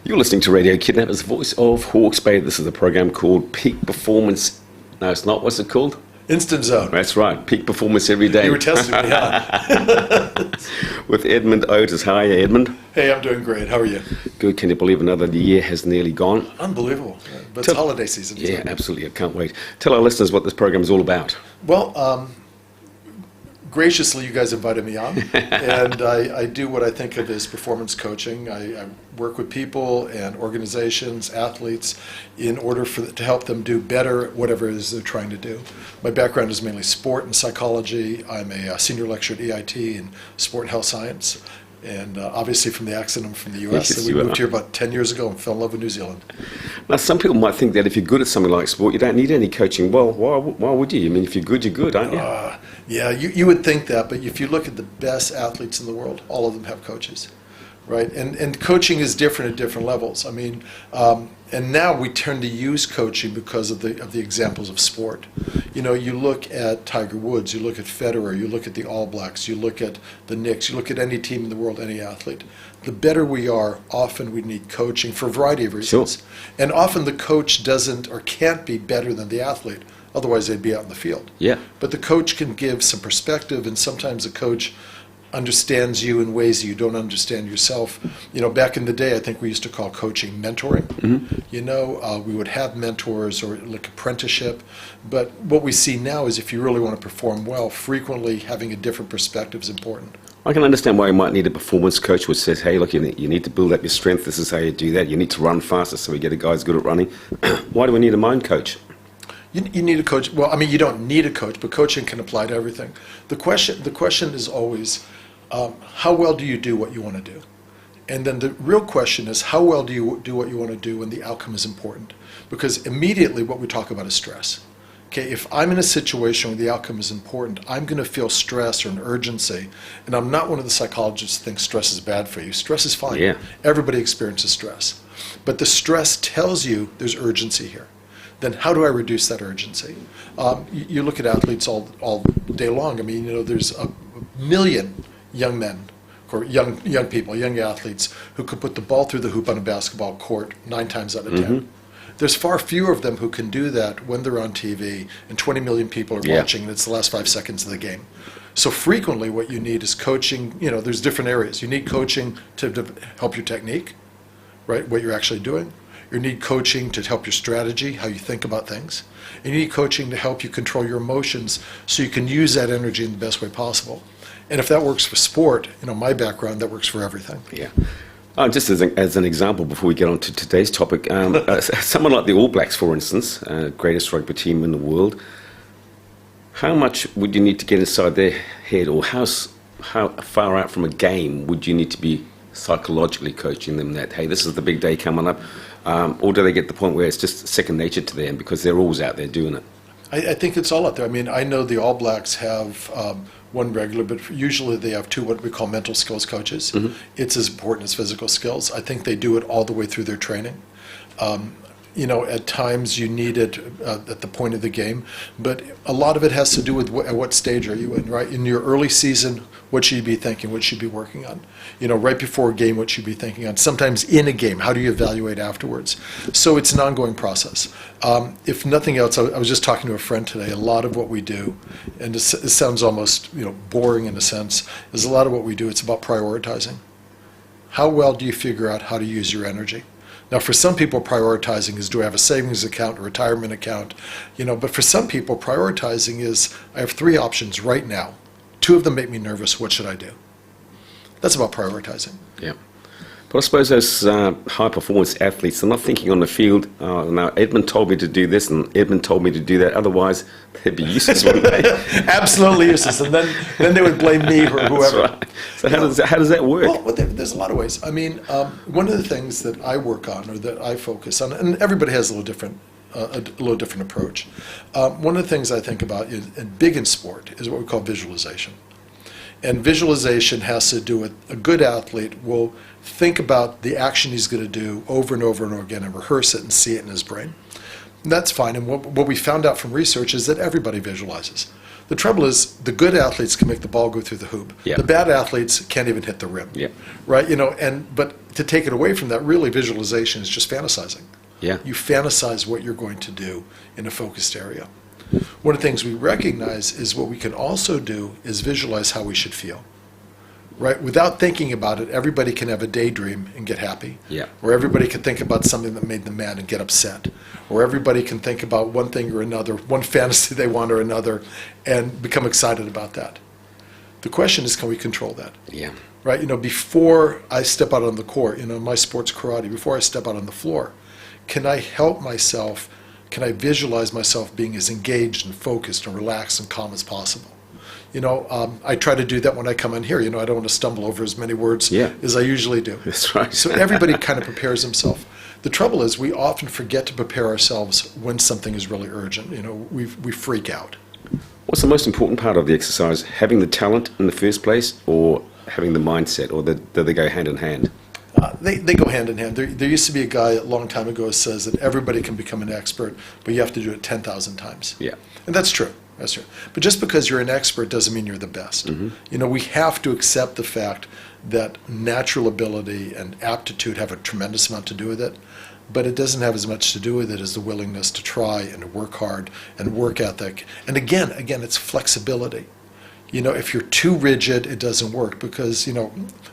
You're listening to Radio Kidnappers, voice of Hawke's Bay. This is a program called Peak Performance. No, it's not. What's it called? Instant Zone. That's right. Peak Performance every day. You were testing me, huh? With Edmond Otis. How are you, Edmond? Hey, I'm doing great. How are you? Good. Can you believe another year has nearly gone? Unbelievable. But it's holiday season. Yeah, absolutely. I can't wait. Tell our listeners what this program is all about. Well, graciously, you guys invited me on, and I do what I think of as performance coaching. I work with people and organizations, athletes, in order to help them do better at whatever it is they're trying to do. My background is mainly sport and psychology. I'm a senior lecturer at EIT in sport and health science, and obviously from the accent, I'm from the U.S. Yes, and we moved here about 10 years ago and fell in love with New Zealand. Now, some people might think that if you're good at something like sport, you don't need any coaching. Well, why would you? I mean, if you're good, aren't you? Yeah, you would think that, but if you look at the best athletes in the world, all of them have coaches, right? And coaching is different at different levels. I mean, and now we tend to use coaching because of the examples of sport. You know, you look at Tiger Woods, you look at Federer, you look at the All Blacks, you look at the Knicks, you look at any team in the world, any athlete. The better we are, often we need coaching for a variety of reasons. Sure. And often the coach doesn't or can't be better than the athlete. Otherwise, they'd be out in the field. Yeah. But the coach can give some perspective, and sometimes the coach understands you in ways that you don't understand yourself. You know, back in the day, I think we used to call coaching mentoring. Mm-hmm. You know, we would have mentors or like apprenticeship. But what we see now is if you really want to perform well, frequently having a different perspective is important. I can understand why you might need a performance coach which says, hey, look, you need to build up your strength. This is how you do that. You need to run faster, so we get a guy who's good at running. Why do we need a mind coach? You need a coach. Well, I mean, you don't need a coach, but coaching can apply to everything. The question is always, how well do you do what you want to do? And then the real question is, how well do you do what you want to do when the outcome is important? Because immediately what we talk about is stress. Okay, if I'm in a situation where the outcome is important, I'm going to feel stress or an urgency. And I'm not one of the psychologists that thinks stress is bad for you. Stress is fine. Yeah. Everybody experiences stress. But the stress tells you there's urgency here. Then how do I reduce that urgency? You look at athletes all day long. I mean, you know, there's a million young men or young people, young athletes who could put the ball through the hoop on a basketball court 9 times out of 10. Mm-hmm. There's far fewer of them who can do that when they're on TV and 20 million people are watching and it's the last 5 seconds of the game. So frequently what you need is coaching. You know, there's different areas. You need coaching to help your technique, right, what you're actually doing. You need coaching to help your strategy, how you think about things. And you need coaching to help you control your emotions so you can use that energy in the best way possible. And if that works for sport, you know, my background, that works for everything. Yeah. Just as an example, before we get on to today's topic, someone like the All Blacks, for instance, greatest rugby team in the world, how much would you need to get inside their head, or how far out from a game would you need to be psychologically coaching them that, hey, this is the big day coming up? Or do they get to the point where it's just second nature to them because they're always out there doing it? I think it's all out there. I mean, I know the All Blacks have one regular, but usually they have 2 what we call mental skills coaches. Mm-hmm. It's as important as physical skills. I think they do it all the way through their training. You know, at times you need it at the point of the game, but a lot of it has to do with what stage are you in, right? In your early season, what should you be thinking? What should you be working on? You know, right before a game, what should you be thinking on? Sometimes in a game, how do you evaluate afterwards? So it's an ongoing process. If nothing else, I was just talking to a friend today, a lot of what we do, and it sounds almost, you know, boring in a sense, is a lot of what we do, it's about prioritizing. How well do you figure out how to use your energy? Now, for some people, prioritizing is, do I have a savings account, a retirement account? You know, but for some people, prioritizing is, I have 3 options right now. 2 of them make me nervous. What should I do? That's about prioritizing. Yeah. But I suppose those high-performance athletes, they're not thinking on the field, now Edmond told me to do this and Edmond told me to do that. Otherwise, they'd be useless, wouldn't they? Absolutely useless. And then they would blame me or whoever. That's right. So how does that work? Well, there's a lot of ways. I mean, one of the things that I work on or that I focus on, and everybody has a little different approach. One of the things I think about, and big in sport, is what we call visualization. And visualization has to do with a good athlete will think about the action he's going to do over and over and over again and rehearse it and see it in his brain. And that's fine. And what we found out from research is that everybody visualizes. The trouble is the good athletes can make the ball go through the hoop. Yeah. The bad athletes can't even hit the rim. Yeah. Right? You know, but to take it away from that, really visualization is just fantasizing. Yeah. You fantasize what you're going to do in a focused area. One of the things we recognize is what we can also do is visualize how we should feel. Right? Without thinking about it, everybody can have a daydream and get happy. Yeah. Or everybody can think about something that made them mad and get upset. Or everybody can think about one thing or another, one fantasy they want or another, and become excited about that. The question is, can we control that? Yeah. Right? Before I step out on the court, my sport's karate, before I step out on the floor, can I help myself, can I visualize myself being as engaged and focused and relaxed and calm as possible? I try to do that when I come in here. I don't want to stumble over as many words as I usually do. That's right. So everybody kind of prepares himself. The trouble is we often forget to prepare ourselves when something is really urgent. We freak out. What's the most important part of the exercise? Having the talent in the first place, or having the mindset, or do they go hand in hand? They go hand in hand. There used to be a guy a long time ago who says that everybody can become an expert, but you have to do it 10,000 times. Yeah. And that's true. That's true. But just because you're an expert doesn't mean you're the best. Mm-hmm. We have to accept the fact that natural ability and aptitude have a tremendous amount to do with it, but it doesn't have as much to do with it as the willingness to try and to work hard and work ethic. And again, it's flexibility. If you're too rigid, it doesn't work because,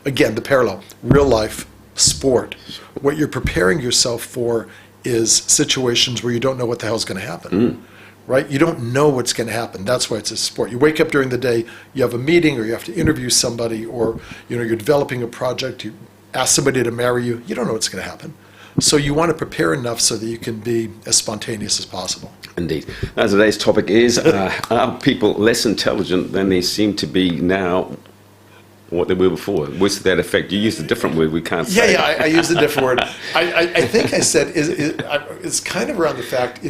again, the parallel, real life, sport, what you're preparing yourself for is situations where you don't know what the hell's going to happen. Right? You don't know what's going to happen. That's why it's a sport. You wake up during the day, you have a meeting, or you have to interview somebody, or you're developing a project, you ask somebody to marry you. You don't know what's going to happen. So you want to prepare enough so that you can be as spontaneous as possible. Indeed. As today's topic is, are people less intelligent than they seem to be now? What they were before. What's that effect? You used a different word. We can't say. Yeah, I used a different word. I think I said it's kind of around the fact,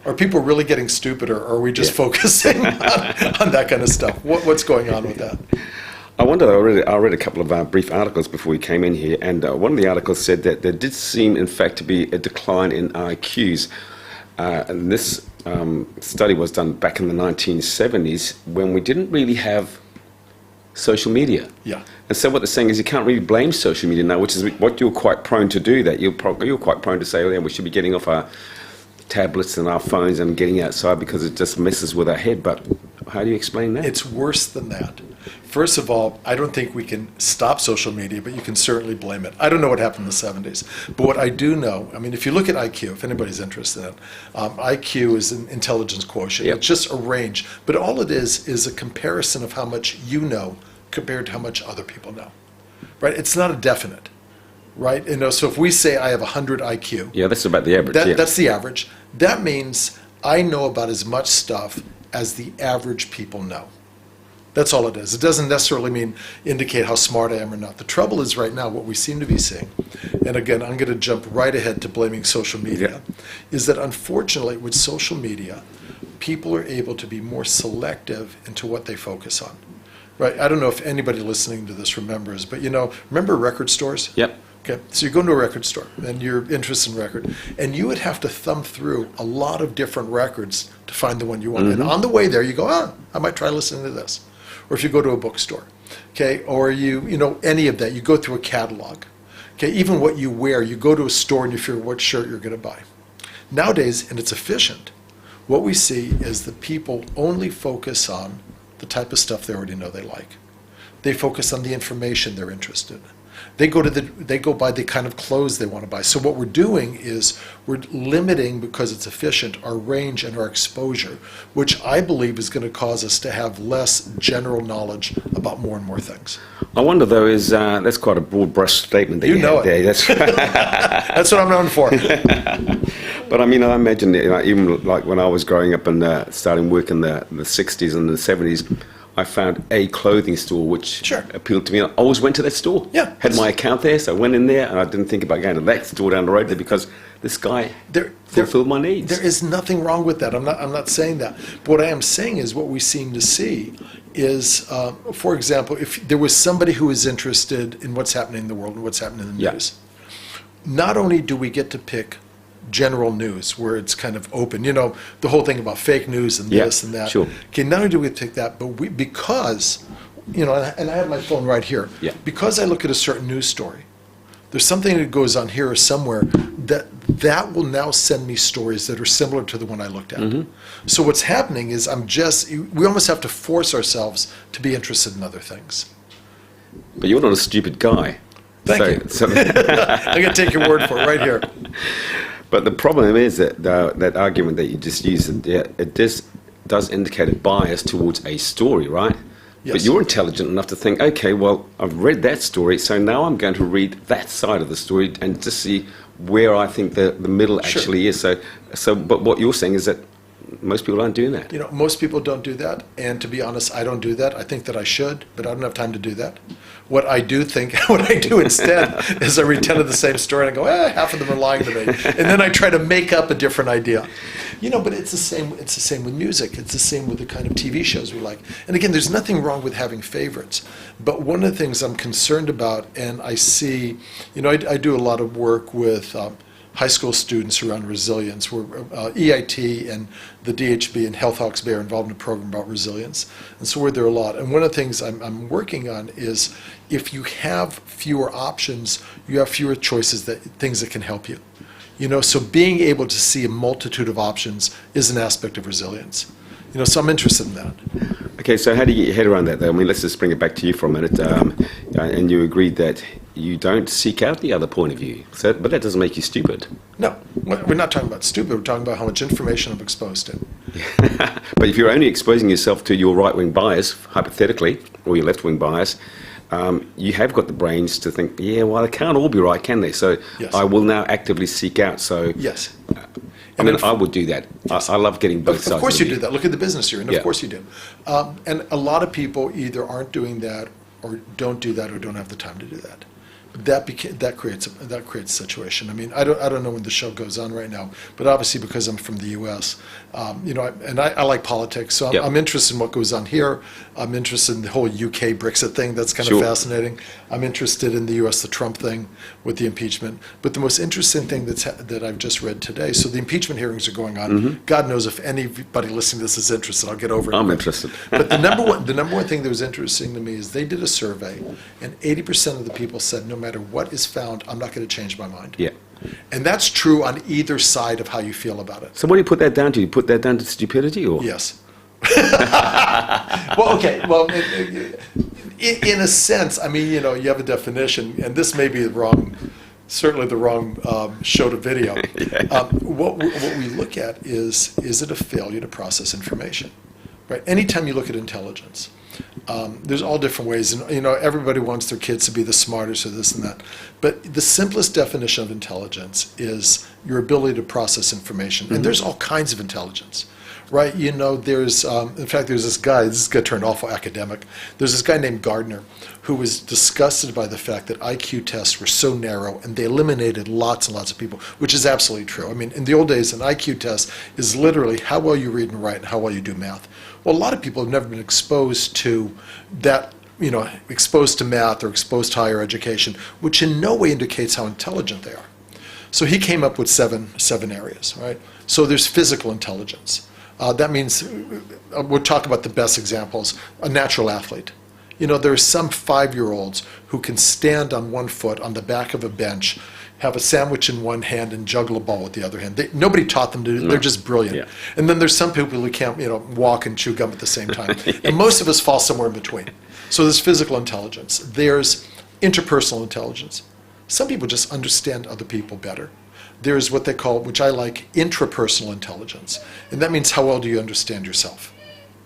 are people really getting stupid, or are we just focusing on that kind of stuff? What's going on with that? I wonder, I read a couple of brief articles before we came in here, and one of the articles said that there did seem, in fact, to be a decline in IQs. And this study was done back in the 1970s when we didn't really have social media. Yeah. And so what they're saying is you can't really blame social media now, which is what you're quite prone to do, that you're quite prone to say, oh, yeah, we should be getting off our tablets and our phones and getting outside because it just messes with our head. But how do you explain that? It's worse than that. First of all, I don't think we can stop social media, but you can certainly blame it. I don't know what happened in the 70s. But what I do know, if you look at IQ, if anybody's interested in it, IQ is an intelligence quotient. Yep. It's just a range. But all it is a comparison of how much you know compared to how much other people know. Right? It's not a definite. Right? So if we say I have 100 IQ. Yeah, that's about the average. That's the average. That means I know about as much stuff as the average people know. That's all it is. It doesn't necessarily indicate how smart I am or not. The trouble is right now what we seem to be seeing, and again, I'm going to jump right ahead to blaming social media, is that unfortunately with social media, people are able to be more selective into what they focus on. Right? I don't know if anybody listening to this remembers, but remember record stores? Yep. Okay, so you go into a record store and you're interested in record, and you would have to thumb through a lot of different records to find the one you want. Mm-hmm. And on the way there, you go, I might try listening to this. Or if you go to a bookstore, okay, or any of that, you go through a catalog. Okay, even what you wear, you go to a store and you figure what shirt you're going to buy. Nowadays, and it's efficient, what we see is that people only focus on the type of stuff they already know they like. They focus on the information they're interested in. They go buy the kind of clothes they want to buy. So what we're doing is we're limiting, because it's efficient, our range and our exposure, which I believe is going to cause us to have less general knowledge about more and more things. I wonder, though, that's quite a broad brush statement that you know had there. That's, that's what I'm known for. But I imagine even like when I was growing up and starting work in the 60s and the 70s, I found a clothing store which appealed to me. I always went to that store. Yeah. Had my account there, so I went in there, and I didn't think about going to that store down the road there because this guy fulfilled my needs. There is nothing wrong with that. I'm not saying that. But what I am saying is what we seem to see is, for example, if there was somebody who is interested in what's happening in the world and what's happening in the news, not only do we get to pick general news where it's kind of open, the whole thing about fake news and this and that. Sure. Okay, not only do we take that, but because and I have my phone right here. Yeah. Because I look at a certain news story, there's something that goes on here or somewhere that will now send me stories that are similar to the one I looked at. Mm-hmm. So what's happening is we almost have to force ourselves to be interested in other things. But you're not a stupid guy. Thank you. I'm going to take your word for it right here. But the problem is that that argument that you just used, it does indicate a bias towards a story, right? Yes. But you're intelligent enough to think, okay, well, I've read that story, so now I'm going to read that side of the story and just see where I think the middle actually is. But what you're saying is that most people aren't doing that. Most people don't do that, and to be honest, I don't do that. I think that I should, but I don't have time to do that. What I do instead is I read 10 of the same story and I go, half of them are lying to me, and then I try to make up a different idea. But it's the same. It's the same with music. It's the same with the kind of TV shows we like. And again, there's nothing wrong with having favorites, but one of the things I'm concerned about, and I see, I do a lot of work with high school students around resilience, where EIT and the DHB and Health Hawks Bay are involved in a program about resilience. And so we're there a lot. And one of the things I'm working on is if you have fewer options, you have fewer choices, things that can help you. So being able to see a multitude of options is an aspect of resilience. So I'm interested in that. Okay, so how do you get your head around that, though? I mean, let's just bring it back to you for a minute. And you agreed that you don't seek out the other point of view. But that doesn't make you stupid. No, we're not talking about stupid. We're talking about how much information I'm exposed to. But if you're only exposing yourself to your right-wing bias, hypothetically, or your left-wing bias, you have got the brains to think, well, they can't all be right, can they? So yes. I will now actively seek out. So yes. I would do that. I love getting both sides. Of course you do that. Look at the business you're in. Yeah. Of course you do. And a lot of people either aren't doing that or don't do that or don't have the time to do that. That creates a situation. I mean, I don't know when the show goes on right now, but obviously because I'm from the U.S., I like politics, so I'm interested in what goes on here. I'm interested in the whole UK Brexit thing. That's kind of fascinating. I'm interested in the U.S. the Trump thing with the impeachment. But the most interesting thing that I've just read today. So the impeachment hearings are going on. Mm-hmm. God knows if anybody listening to this is interested. I'll get over it. I'm interested. But the number one thing that was interesting to me is they did a survey, and 80% of the people said, no matter what is found, I'm not going to change my mind. Yeah. And that's true on either side of how you feel about it. So what do you put that down to? You put that down to stupidity, or? Yes. Well, okay. Well, in a sense, I mean, you have a definition, and this may be certainly the wrong show to video. Yeah. What we look at is it a failure to process information? Right. Anytime you look at intelligence, there's all different ways, and everybody wants their kids to be the smartest or this and that. But the simplest definition of intelligence is your ability to process information, and there's all kinds of intelligence, right? There's in fact there's this guy. This is going to turn awful academic. There's this guy named Gardner who was disgusted by the fact that IQ tests were so narrow, and they eliminated lots and lots of people, which is absolutely true. I mean, in the old days, an IQ test is literally how well you read and write and how well you do math. Well, a lot of people have never been exposed to that, exposed to math or exposed to higher education, which in no way indicates how intelligent they are. So he came up with seven areas, right? So there's physical intelligence. That means, we'll talk about the best examples, a natural athlete. There are some 5-year-olds who can stand on one foot on the back of a bench, have a sandwich in one hand and juggle a ball with the other hand. Nobody taught them to do it. They're just brilliant. Yeah. And then there's some people who can't, walk and chew gum at the same time. Yes. And most of us fall somewhere in between. So there's physical intelligence. There's interpersonal intelligence. Some people just understand other people better. There's what they call, which I like, intrapersonal intelligence. And that means how well do you understand yourself?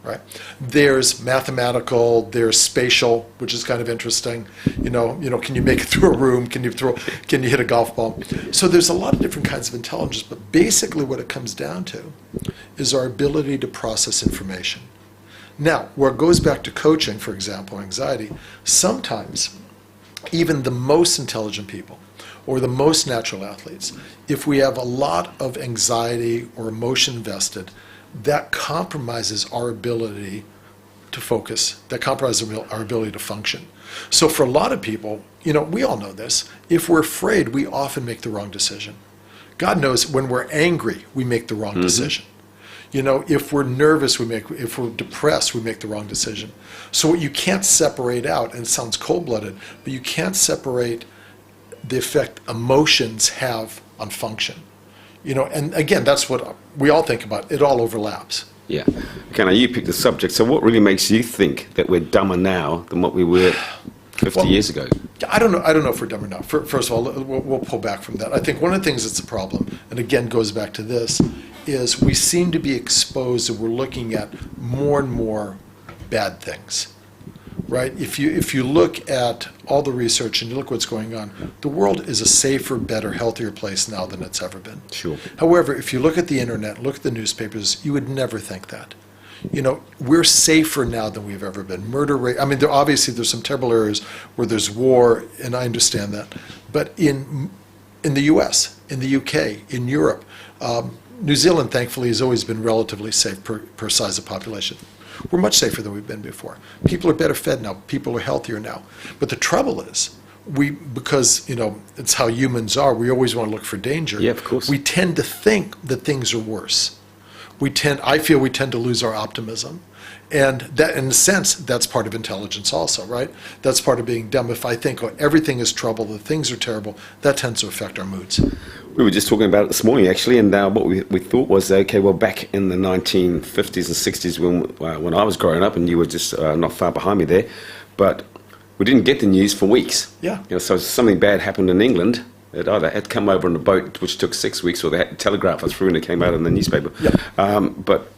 Right. There's mathematical, there's spatial, which is kind of interesting. Can you make it through a room? Can you hit a golf ball? So there's a lot of different kinds of intelligence, but basically what it comes down to is our ability to process information. Now, where it goes back to coaching, for example, anxiety, sometimes even the most intelligent people or the most natural athletes, if we have a lot of anxiety or emotion invested, that compromises our ability to focus. That compromises our ability to function. So for a lot of people, we all know this, if we're afraid, we often make the wrong decision. God knows when we're angry, we make the wrong decision. If we're nervous, if we're depressed, we make the wrong decision. So what you can't separate out, and it sounds cold-blooded, but you can't separate the effect emotions have on function. And again, that's what we all think about. It all overlaps. Yeah. Okay, now you picked the subject. So what really makes you think that we're dumber now than what we were 50 years ago? I don't know if we're dumber now. First of all, we'll pull back from that. I think one of the things that's a problem, and again goes back to this, is we seem to be exposed and we're looking at more and more bad things, right? If you look at all the research and you look what's going on, the world is a safer, better, healthier place now than it's ever been. Sure. However, if you look at the internet, look at the newspapers, you would never think that. We're safer now than we've ever been. Murder rate, I mean, obviously there's some terrible areas where there's war, and I understand that. But in the US, in the UK, in Europe, New Zealand, thankfully, has always been relatively safe per size of population. We're much safer than we've been before. People are better fed now. People are healthier now. But the trouble is, because it's how humans are, we always want to look for danger. Yeah, of course. We tend to think that things are worse. I feel we tend to lose our optimism. And that, in a sense, that's part of intelligence also, right? That's part of being dumb. If I think, everything is trouble, that things are terrible, that tends to affect our moods. We were just talking about it this morning, actually, and what we thought was, okay, well, back in the 1950s and 60s when I was growing up, and you were just not far behind me there, but we didn't get the news for weeks. Yeah. So something bad happened in England. It either had to come over on a boat, which took 6 weeks, or they had to telegraph us through and it came out in the newspaper. Yeah. But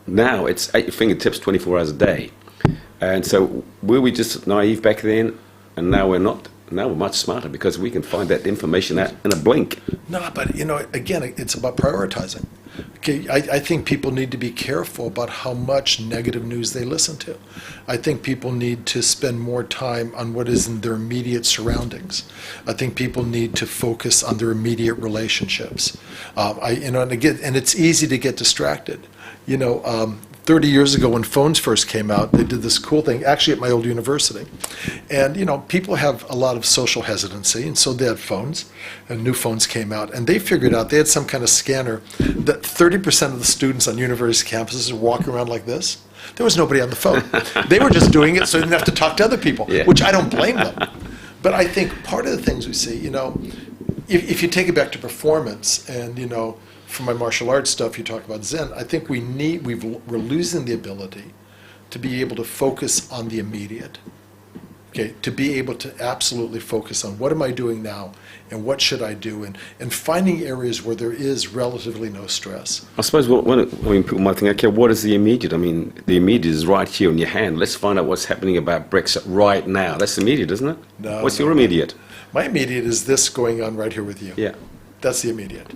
now it's at your fingertips 24 hours a day. And so were we just naive back then, and now we're not? Now we're much smarter because we can find that information out in a blink. No, but again, it's about prioritizing. Okay, I think people need to be careful about how much negative news they listen to. I think people need to spend more time on what is in their immediate surroundings. I think people need to focus on their immediate relationships. And it's easy to get distracted. 30 years ago when phones first came out, they did this cool thing, actually at my old university. And, people have a lot of social hesitancy, and so they had phones, and new phones came out, and they figured out, they had some kind of scanner, that 30% of the students on university campuses are walking around like this. There was nobody on the phone. They were just doing it so they didn't have to talk to other people, which I don't blame them. But I think part of the things we see, if you take it back to performance, and, from my martial arts stuff, you talk about Zen, I think we're losing the ability to be able to focus on the immediate. Okay, to be able to absolutely focus on what am I doing now and what should I do, and finding areas where there is relatively no stress. I suppose people might think, okay, what is the immediate? I mean, the immediate is right here in your hand. Let's find out what's happening about Brexit right now. That's immediate, isn't it? No. What's your immediate? My immediate is this going on right here with you. Yeah. That's the immediate.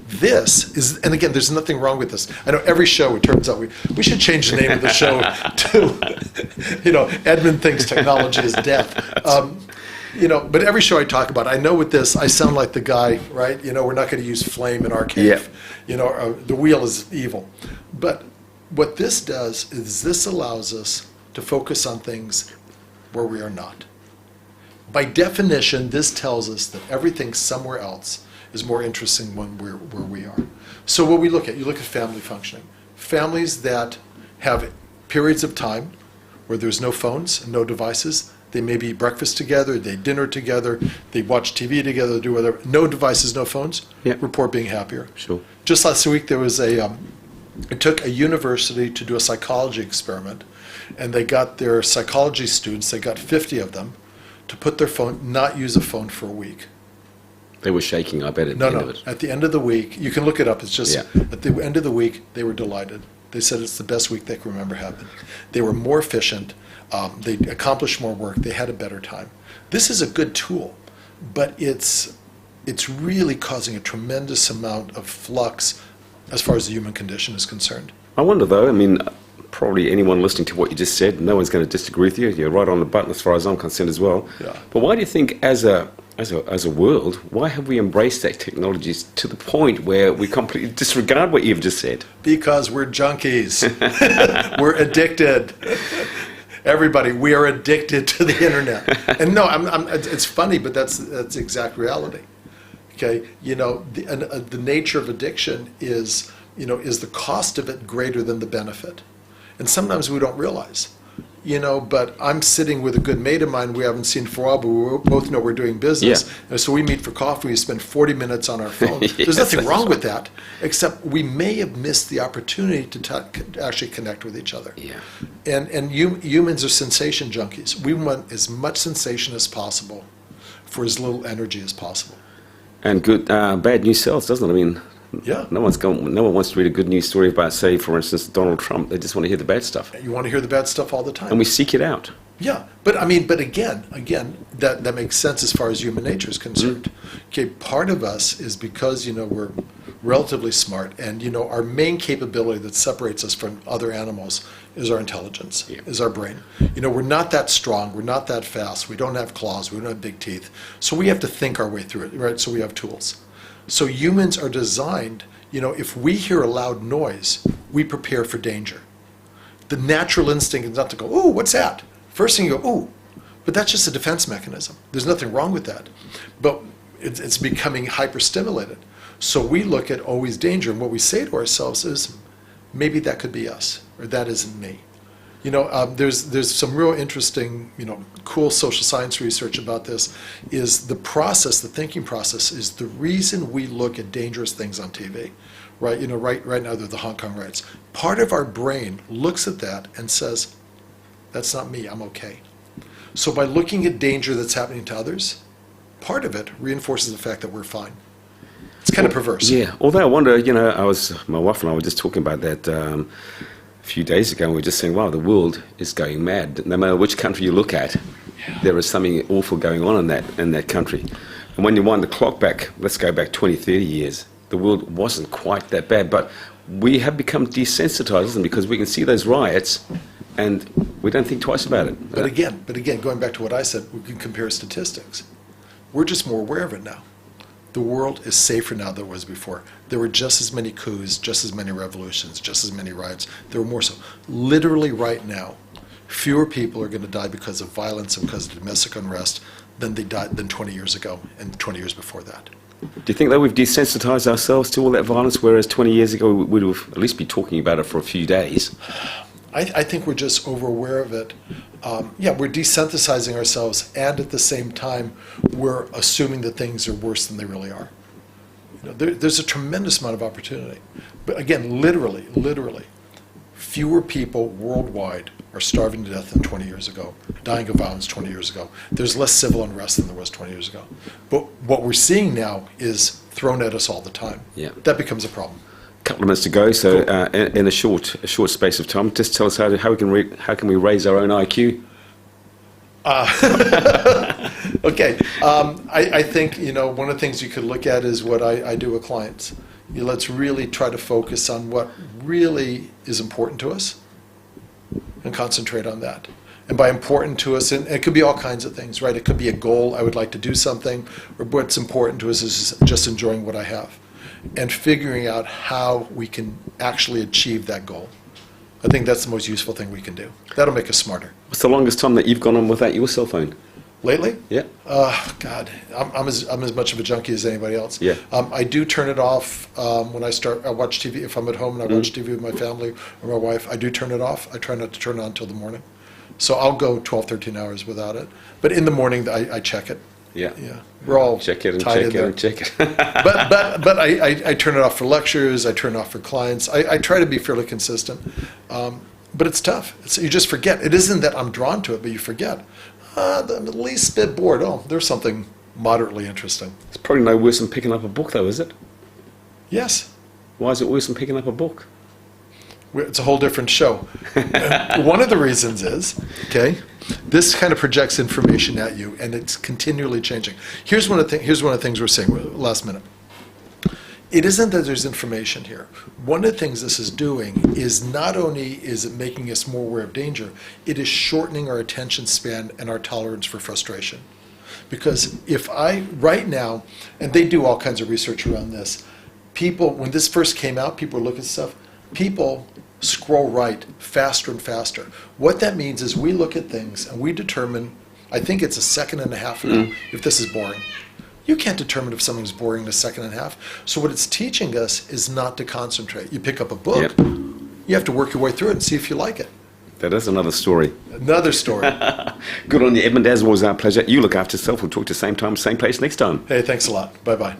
This is, and again, there's nothing wrong with this. I know every show, it turns out we should change the name of the show to, Edmond thinks technology is death. But every show I talk about, I know with this, I sound like the guy, right? We're not going to use flame in our cave. Yeah. The wheel is evil. But what this does is this allows us to focus on things where we are not. By definition, this tells us that everything somewhere else is more interesting when we're where we are. So what you look at family functioning. Families that have periods of time where there's no phones and no devices, they maybe eat breakfast together, they dinner together, they watch TV together, do whatever. No devices, no phones, report being happier. Sure. Just last week there was it took a university to do a psychology experiment, and they got their psychology students, they got 50 of them, to put their phone, not use a phone for a week. They were shaking, I bet, at the end of it. At the end of the week, you can look it up, it's just, at the end of the week, they were delighted. They said it's the best week they can remember having. They were more efficient, they accomplished more work, they had a better time. This is a good tool, but it's really causing a tremendous amount of flux as far as the human condition is concerned. I wonder, though, probably anyone listening to what you just said, no one's going to disagree with you. You're right on the button as far as I'm concerned as well. Yeah. But why do you think, as a world, why have we embraced that technologies to the point where we completely disregard what you've just said? Because we're junkies. We're addicted. Everybody, we are addicted to the internet. And no, it's funny, but that's the exact reality. Okay, the nature of addiction is is the cost of it greater than the benefit? And sometimes we don't realize, but I'm sitting with a good mate of mine we haven't seen for a while, but we both know we're doing business. Yeah. And so we meet for coffee, we spend 40 minutes on our phone. There's nothing wrong with that, except we may have missed the opportunity to actually connect with each other. Yeah. And humans are sensation junkies. We want as much sensation as possible for as little energy as possible. And bad news sells, doesn't it? I mean, Yeah. no one wants to read a good news story about, say, for instance, Donald Trump. They just want to hear the bad stuff. You want to hear the bad stuff all the time. And we seek it out. Yeah, but again, that makes sense as far as human nature is concerned. Okay, part of us is because we're relatively smart, and our main capability that separates us from other animals is our intelligence, is our brain. We're not that strong, we're not that fast, we don't have claws, we don't have big teeth, so we have to think our way through it, right? So we have tools. So humans are designed, if we hear a loud noise, we prepare for danger. The natural instinct is not to go, "Ooh, what's that?" First thing you go, "Ooh," but that's just a defense mechanism. There's nothing wrong with that. But it's becoming hyperstimulated. So we look at always danger, and what we say to ourselves is, maybe that could be us, or that isn't me. There's some real interesting, cool social science research about this. Is the process, the thinking process, is the reason we look at dangerous things on TV, right? Right now they're the Hong Kong riots. Part of our brain looks at that and says, "That's not me. I'm okay." So by looking at danger that's happening to others, part of it reinforces the fact that we're fine. It's kind of perverse. Yeah. Although I wonder, my wife and I were just talking about that a few days ago, and we were just saying, wow, the world is going mad. No matter which country you look at, there is something awful going on in that country. And when you wind the clock back, let's go back 20, 30 years, the world wasn't quite that bad. But we have become desensitized, because we can see those riots and we don't think twice about it. But again, going back to what I said, we can compare statistics. We're just more aware of it now. The world is safer now than it was before. There were just as many coups, just as many revolutions, just as many riots. There were more so. Literally right now, fewer people are going to die because of violence and because of domestic unrest than 20 years ago and 20 years before that. Do you think that we've desensitized ourselves to all that violence, whereas 20 years ago we would have at least be talking about it for a few days? I think we're just over-aware of it. We're desensitizing ourselves, and at the same time, we're assuming that things are worse than they really are. There's a tremendous amount of opportunity. But again, literally, fewer people worldwide are starving to death than 20 years ago, dying of violence 20 years ago. There's less civil unrest than there was 20 years ago. But what we're seeing now is thrown at us all the time. Yeah. That becomes a problem. Couple of minutes to go, so in a short space of time, just tell us how can we raise our own IQ? Okay, I think one of the things you could look at is what I do with clients. Let's really try to focus on what really is important to us and concentrate on that. And by important to us, and it could be all kinds of things, right? It could be a goal, I would like to do something, or what's important to us is just enjoying what I have and figuring out how we can actually achieve that goal. I think that's the most useful thing we can do. That'll make us smarter. What's the longest time that you've gone on without your cell phone? Lately? Yeah. God, I'm as much of a junkie as anybody else. Yeah. I do turn it off when I watch TV. If I'm at home and I watch TV with my family or my wife, I do turn it off. I try not to turn it on until the morning. So I'll go 12, 13 hours without it. But in the morning, I check it. Yeah. Yeah. We're all check it and tied check in it there. and check it. but I turn it off for lectures. I turn it off for clients. I try to be fairly consistent. But it's tough. You just forget. It isn't that I'm drawn to it, but you forget. I'm at least a bit bored. Oh, there's something moderately interesting. It's probably no worse than picking up a book, though, is it? Yes. Why is it worse than picking up a book? It's a whole different show. And one of the reasons is, this kind of projects information at you, and it's continually changing. Here's one of the things we're saying last minute. It isn't that there's information here. One of the things this is doing is not only is it making us more aware of danger, it is shortening our attention span and our tolerance for frustration. Because right now, and they do all kinds of research around this, people, when this first came out, people were looking at stuff, people scroll right faster and faster. What that means is we look at things and we determine, I think it's a second and a half now, if this is boring. You can't determine if something's boring in a second and a half. So what it's teaching us is not to concentrate. You pick up a book, Yep. you have to work your way through it and see if you like it. That is another story. Another story. Good on you, Edmond. As always, our pleasure. You look after yourself. We'll talk to you same time, same place next time. Hey, thanks a lot. Bye-bye.